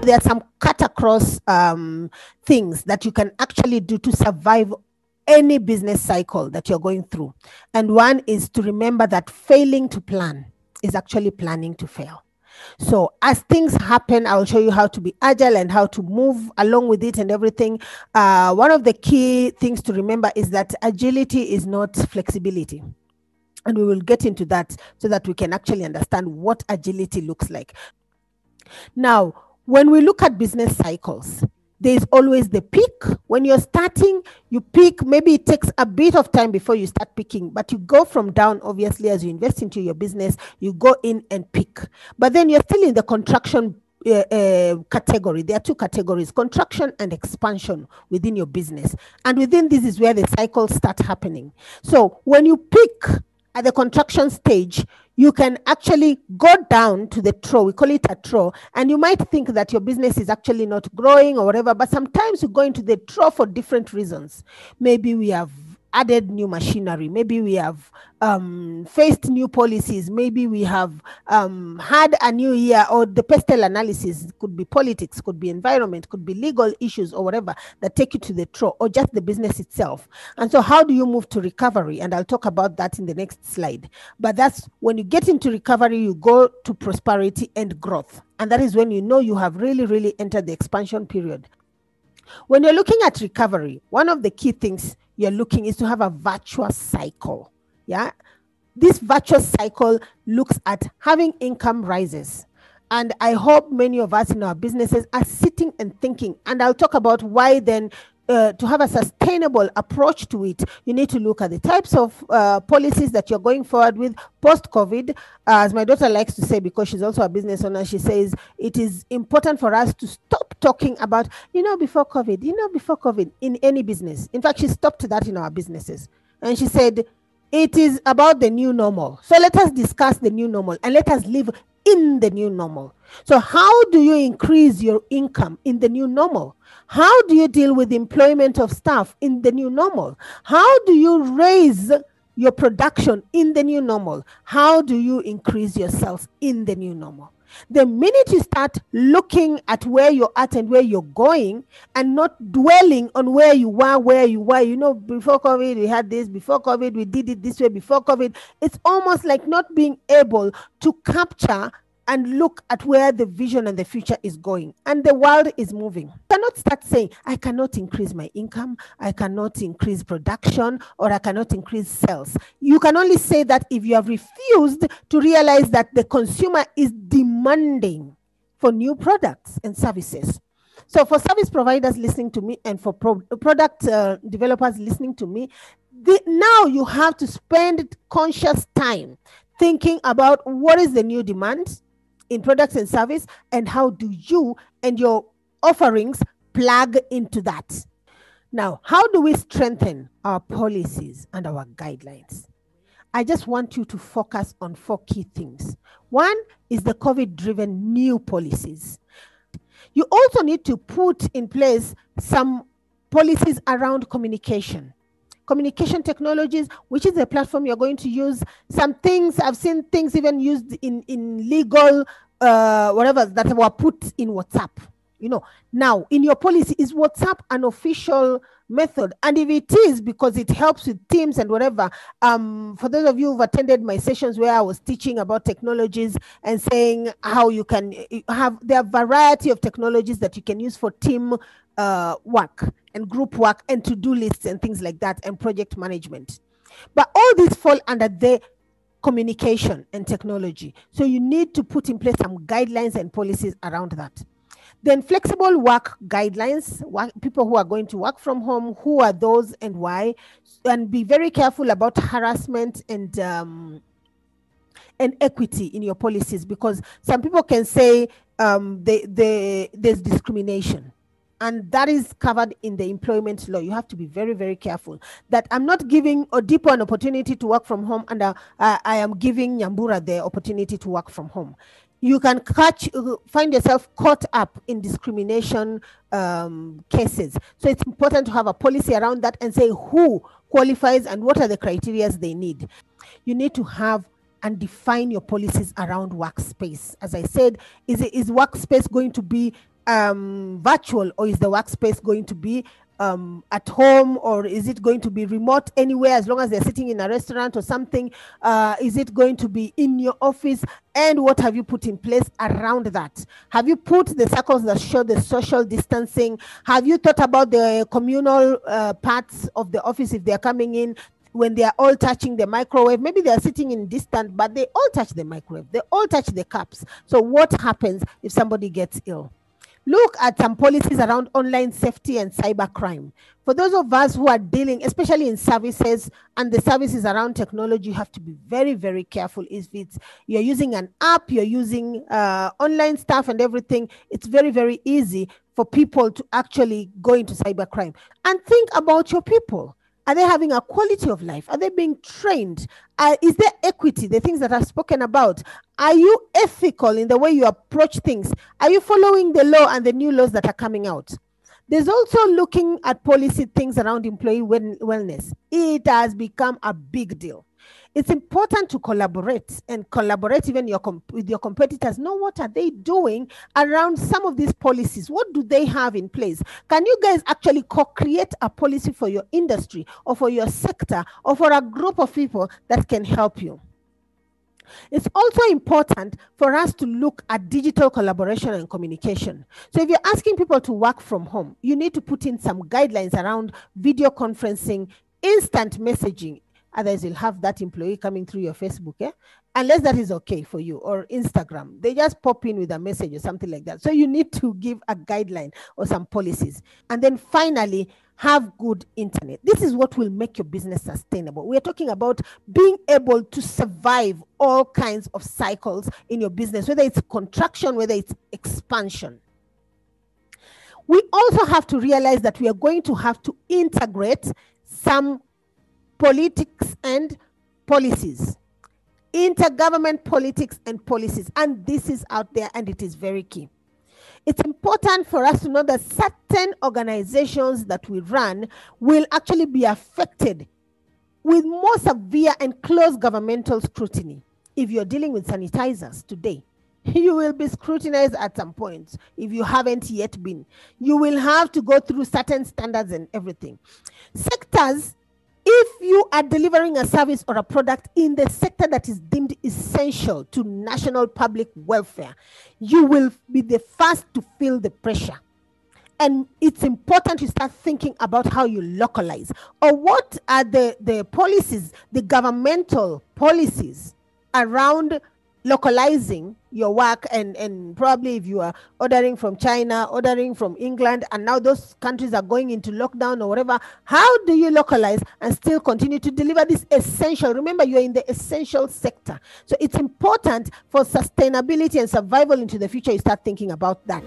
there are some cut across things that you can actually do to survive any business cycle that you're going through. And one is to remember that failing to plan is actually planning to fail. So as things happen, I'll show you how to be agile and how to move along with it and everything. One of the key things to remember is that agility is not flexibility. And we will get into that so that we can actually understand what agility looks like. Now, when we look at business cycles, there's always the peak. When you're starting, you peak. Maybe it takes a bit of time before you start peaking, but you go from down, obviously, as you invest into your business, you go in and peak. But then you're still in the contraction category. There are two categories, contraction and expansion within your business. And within this is where the cycles start happening. So when you peak at the contraction stage, you can actually go down to the trough. We call it a trough. And you might think that your business is actually not growing or whatever, but sometimes you go into the trough for different reasons. Maybe we have added new machinery. Maybe we have faced new policies. Maybe we have had a new year, or the pestle analysis. It could be politics, could be environment, could be legal issues or whatever that take you to the trough, or just the business itself. And so how do you move to recovery? And I'll talk about that in the next slide. But that's when you get into recovery, you go to prosperity and growth. And that is when you know you have really, really entered the expansion period. When you're looking at recovery, one of the key things you're looking is to have a virtuous cycle. Yeah. This virtuous cycle looks at having income rises. And I hope many of us in our businesses are sitting and thinking, and I'll talk about why then to have a sustainable approach to it, you need to look at the types of policies that you're going forward with post-COVID. As my daughter likes to say, because she's also a business owner, she says it is important for us to stop talking about, before COVID in any business. In fact, she stopped that in our businesses. And she said, it is about the new normal. So let us discuss the new normal and let us live in the new normal. So how do you increase your income in the new normal? How do you deal with employment of staff in the new normal? How do you raise your production in the new normal? How do you increase your sales in the new normal? The minute you start looking at where you're at and where you're going, and not dwelling on where you were, before COVID we had this, before COVID we did it this way, before COVID, it's almost like not being able to capture and look at where the vision and the future is going. And the world is moving. You cannot start saying, I cannot increase my income, I cannot increase production, or I cannot increase sales. You can only say that if you have refused to realize that the consumer is demanding for new products and services. So for service providers listening to me, and for product developers listening to me, now you have to spend conscious time thinking about what is the new demand in products and service, and how do you and your offerings plug into that. Now, how do we strengthen our policies and our guidelines? I just want you to focus on 4 key things. One is the COVID-driven new policies. You also need to put in place some policies around communication technologies, which is the platform you're going to use. Some things, I've seen things even used in legal, whatever, that were put in WhatsApp. Now in your policy, is WhatsApp an official method? And if it is, because it helps with teams and whatever, for those of you who've attended my sessions where I was teaching about technologies and saying how you can there are a variety of technologies that you can use for team work and group work and to-do lists and things like that, and project management. But all these fall under the communication and technology. So you need to put in place some guidelines and policies around that. Then flexible work guidelines, people who are going to work from home, who are those and why, and be very careful about harassment and equity in your policies, because some people can say there's discrimination. And that is covered in the employment law. You have to be very, very careful that I'm not giving Odipo an opportunity to work from home, and I am giving Nyambura the opportunity to work from home. You can find yourself caught up in discrimination cases. So it's important to have a policy around that and say who qualifies and what are the criteria they need. You need to have and define your policies around workspace. As I said, is workspace going to be virtual, or is the workspace going to be at home, or is it going to be remote anywhere as long as they're sitting in a restaurant or something? Is it going to be in your office? And what have you put in place around that? Have you put the circles that show the social distancing? Have you thought about the communal parts of the office if they're coming in? When they are all touching the microwave, maybe they are sitting in distant, but they all touch the microwave, they all touch the cups. So what happens if somebody gets ill? Look at some policies around online safety and cyber crime. For those of us who are dealing, especially in services and the services around technology, you have to be very, very careful. If you're using an app, you're using online stuff and everything, it's very, very easy for people to actually go into cyber crime. And think about your people. Are they having a quality of life? Are they being trained? Is there equity, the things that I've spoken about? Are you ethical in the way you approach things? Are you following the law and the new laws that are coming out? There's also looking at policy things around employee wellness. It has become a big deal. It's important to collaborate even with your competitors. Know what are they doing around some of these policies. What do they have in place? Can you guys actually co-create a policy for your industry or for your sector or for a group of people that can help you? It's also important for us to look at digital collaboration and communication. So if you're asking people to work from home, you need to put in some guidelines around video conferencing, instant messaging. Otherwise, you'll have that employee coming through your Facebook, unless that is okay for you, or Instagram. They just pop in with a message or something like that. So you need to give a guideline or some policies. And then finally, have good internet. This is what will make your business sustainable. We are talking about being able to survive all kinds of cycles in your business, whether it's contraction, whether it's expansion. We also have to realize that we are going to have to integrate some politics and policies, intergovernment politics and policies. And this is out there and it is very key. It's important for us to know that certain organizations that we run will actually be affected with more severe and close governmental scrutiny. If you're dealing with sanitizers today, you will be scrutinized at some point. If you haven't yet been, you will have to go through certain standards and everything. Sectors, if you are delivering a service or a product in the sector that is deemed essential to national public welfare, you will be the first to feel the pressure. And it's important to start thinking about how you localize, or what are the policies, the governmental policies around localizing your work, and probably if you are ordering from China, ordering from England, and now those countries are going into lockdown or whatever, how do you localize and still continue to deliver this essential? Remember, you're in the essential sector. So it's important for sustainability and survival into the future, you start thinking about that.